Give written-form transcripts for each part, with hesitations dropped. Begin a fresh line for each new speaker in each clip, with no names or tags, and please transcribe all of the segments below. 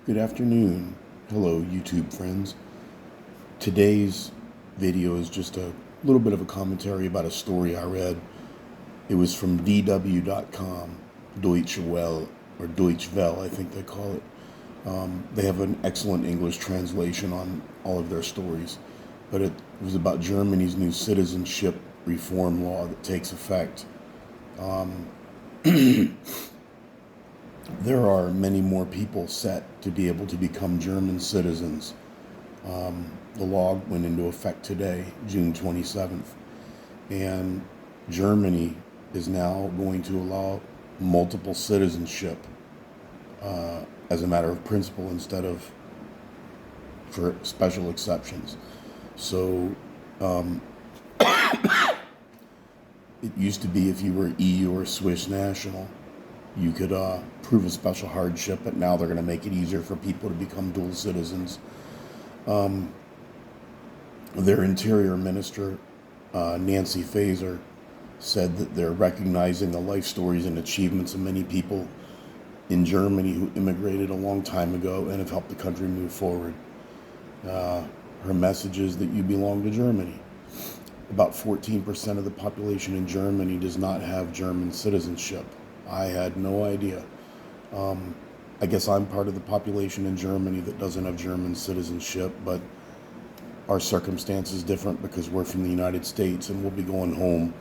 Good afternoon. Hello, YouTube friends. Today's video is just a little bit of a commentary about a story I read. It was from dw.com, Deutsche Welle, or Deutsche Welle, I think they call it. They have an excellent English translation on all of their stories, but it was about Germany's new citizenship reform law that takes effect. There are many more people set to be able to become German citizens. The law went into effect today, June 27th, and Germany is now going to allow multiple citizenship as a matter of principle instead of for special exceptions. So it used to be if you were EU or Swiss national, you could prove a special hardship, but now they're going to make it easier for people to become dual citizens. Their Interior Minister, Nancy Faeser, said that they're recognizing the life stories and achievements of many people in Germany who immigrated a long time ago and have helped the country move forward. Her message is that you belong to Germany. About 14% of the population in Germany does not have German citizenship. I had no idea. I guess I'm part of the population in Germany that doesn't have German citizenship, but our circumstance is different because we're from the United States and we'll be going home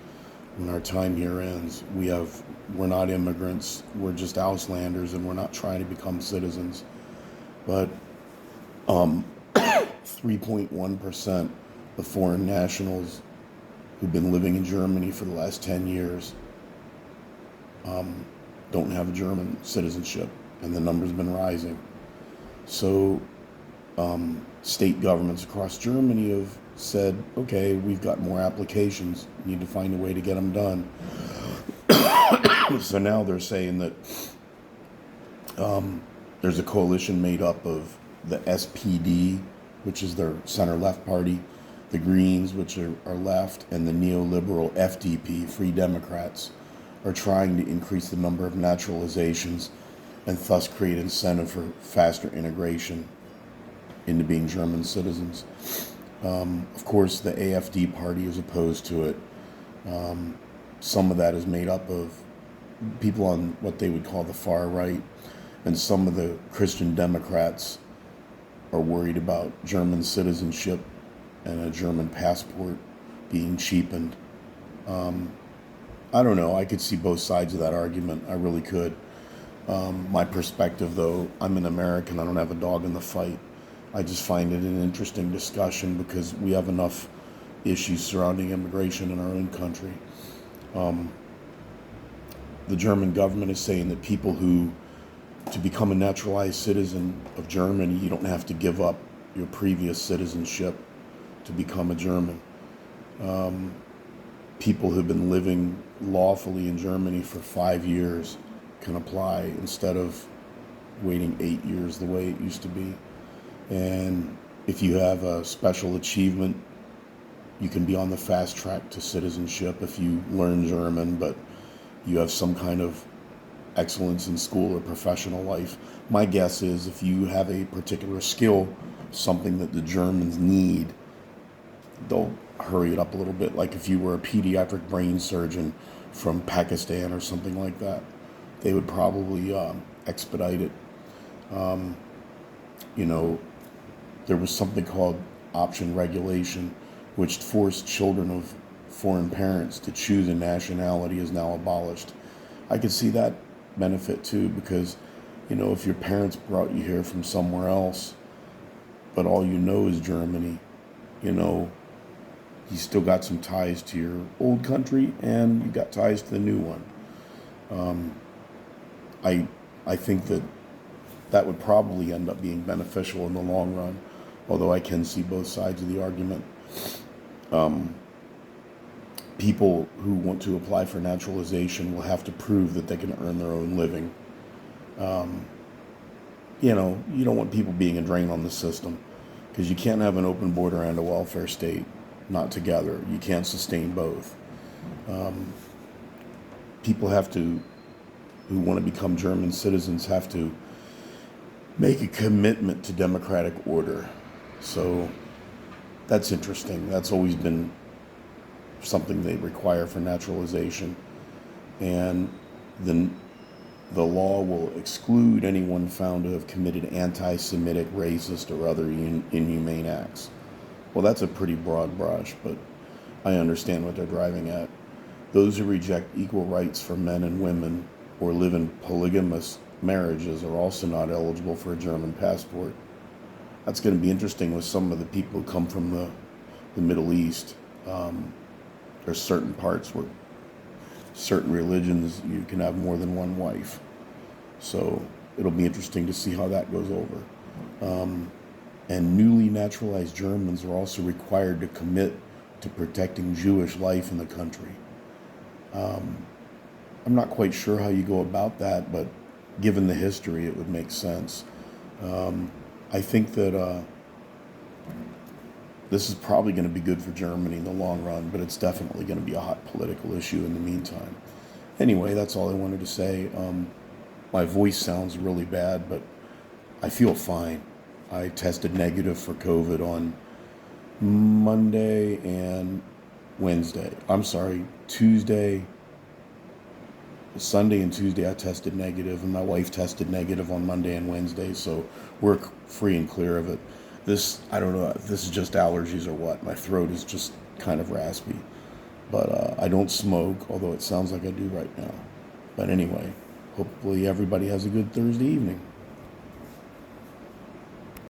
when our time here ends. We're not immigrants, we're just Auslanders, and we're not trying to become citizens. But 3.1% of foreign nationals who've been living in Germany for the last 10 years don't have a German citizenship, and the number's been rising. So state governments across Germany have said, okay, we've got more applications, we need to find a way to get them done. So now they're saying that there's a coalition made up of the SPD, which is their center-left party, the Greens, which are left, and the neoliberal FDP, Free Democrats, are trying to increase the number of naturalizations and thus create incentive for faster integration into being German citizens. Of course, the AfD party is opposed to it. Some of that is made up of people on what they would call the far right, and some of the Christian Democrats are worried about German citizenship and a German passport being cheapened. I don't know. I could see both sides of that argument. I really could. My perspective, though, I'm an American. I don't have a dog in the fight. I just find it an interesting discussion because we have enough issues surrounding immigration in our own country. The German government is saying that to become a naturalized citizen of Germany, you don't have to give up your previous citizenship to become a German. People who've been living lawfully in Germany for 5 years can apply instead of waiting 8 years the way it used to be. And if you have a special achievement, you can be on the fast track to citizenship if you learn German, but you have some kind of excellence in school or professional life. My guess is if you have a particular skill, something that the Germans need, they'll hurry it up a little bit. Like if you were a pediatric brain surgeon from Pakistan or something like that, they would probably expedite it. There was something called option regulation, which forced children of foreign parents to choose a nationality, is now abolished. I could see that benefit too, because if your parents brought you here from somewhere else, but all you know is Germany, you still got some ties to your old country and you got ties to the new one. I think that would probably end up being beneficial in the long run, although I can see both sides of the argument. People who want to apply for naturalization will have to prove that they can earn their own living. You don't want people being a drain on the system, because you can't have an open border and a welfare state, not together. You can't sustain both. People who want to become German citizens have to make a commitment to democratic order. So that's interesting. That's always been something they require for naturalization. And then the law will exclude anyone found to have committed anti-Semitic, racist, or other inhumane acts. Well, that's a pretty broad brush, but I understand what they're driving at. Those who reject equal rights for men and women or live in polygamous marriages are also not eligible for a German passport. That's going to be interesting with some of the people who come from the Middle East. There's certain parts where certain religions you can have more than one wife. So it'll be interesting to see how that goes over. And newly naturalized Germans are also required to commit to protecting Jewish life in the country. I'm not quite sure how you go about that, but given the history, it would make sense. I think that this is probably going to be good for Germany in the long run, but it's definitely going to be a hot political issue in the meantime. Anyway, that's all I wanted to say. My voice sounds really bad, but I feel fine. I tested negative for COVID on Monday and Wednesday. I'm sorry, Sunday and Tuesday I tested negative, and my wife tested negative on Monday and Wednesday, so we're free and clear of it. I don't know if this is just allergies or what. My throat is just kind of raspy. But I don't smoke, although it sounds like I do right now. But anyway, hopefully everybody has a good Thursday evening.